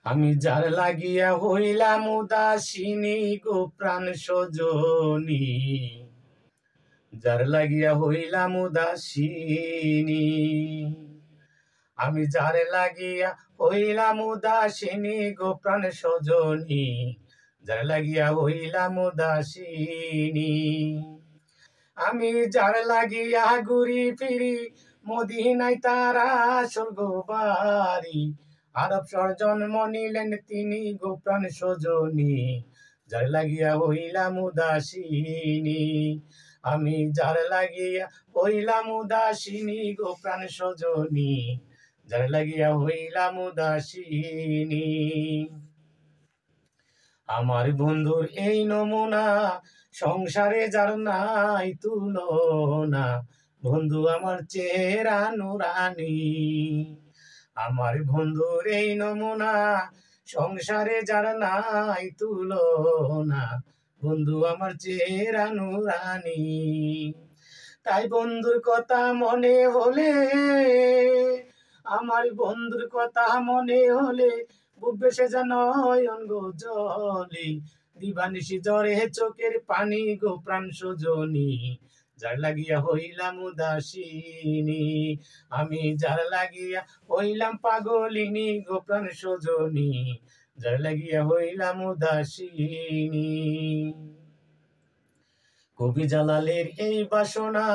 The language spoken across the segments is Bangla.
আমি যার লাগিয়া হইলাম উদাসিনী গো প্রাণ সজনী, যার লাগিয়া হইলাম উদাসিনী। আমি যার লাগিয়া হইলাম উদাসিনী গো প্রাণ সজনী, যার লাগিয়া হইলাম উদাসিনী। আমি যার লাগিয়া ঘুরি ফিরি মদিনায় তারা স্বর্গ বাড়ি, আরব শহর জন্ম নিলেন তিনি গো প্রাণ সজনী, যার লাগিয়া হইলাম উদাসিনী। আমি যার লাগিয়া হইলাম উদাসিনী গো প্রাণ সজনী, যার লাগিয়া হইলাম উদাসিনী। আমার বন্ধুর এই নমুনা সংসারে যার নাই তুলনা, বন্ধু আমার চেহারা নুরানি। আমার বন্ধুর এই নমুনা সংসারে যার নাই তুলনা, বন্ধু আমার চেহারা নুরানি। তাই বন্ধুর কথা মনে হলে, আমার বন্ধুর কথা মনে হলে বুক ভেসে যেন অঙ্গ জলে, দিবানিশি জ্বরে চোখের পানি গো প্রাণ সজনী, যার লাগিয়া হইলাম উদাসিনী। আমি যার লাগিয়া হইলাম পাগলিনী গো প্রাণ সজনী, যার লাগিয়া হইলাম উদাসিনী। কবি জালালের এই বাসনা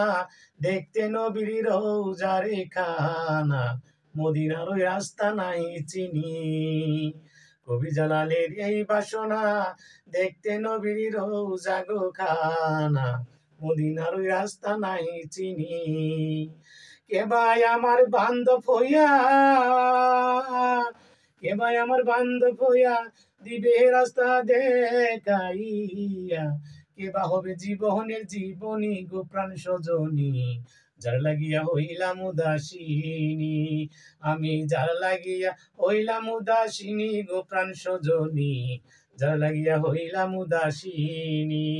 দেখতে নবীর রওজার খানা, মদিনার ওই রাস্তা নাই চিনি। কবি জালালের এই বাসনা দেখতে নবীর রওজা গো খানা, মদিনার ওই রাস্তা নাই চিনি। কে ভাই আমার বান্ধব হইয়া, কে ভাই আমার বান্ধব হইয়া দিবে রাস্তা দেখাইয়া, কে বা হবে জীবনের জীবনী গো প্রাণ সজনী, যার লাগিয়া হইলাম উদাসিনী। আমি যার লাগিয়া হইলাম উদাসিনী গো প্রাণ সজনী, যার লাগিয়া হইলাম উদাসিনী।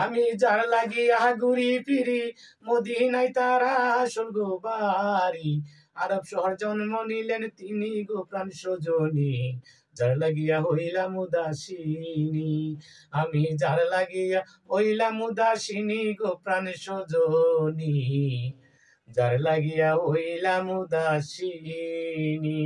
আমি যার লাগিয়া ঘুরি ফিরি মদিনায় তারা স্বর্গ বাড়ি, আরব শহর জন্ম নিলেন তিনি গো প্রাণ সজনী, যার লাগিয়া হইলাম উদাসিনী। আমি যার লাগিয়া হইলাম উদাসিনী গো প্রাণ সজনী, যার লাগিয়া হইলাম উদাসিনী।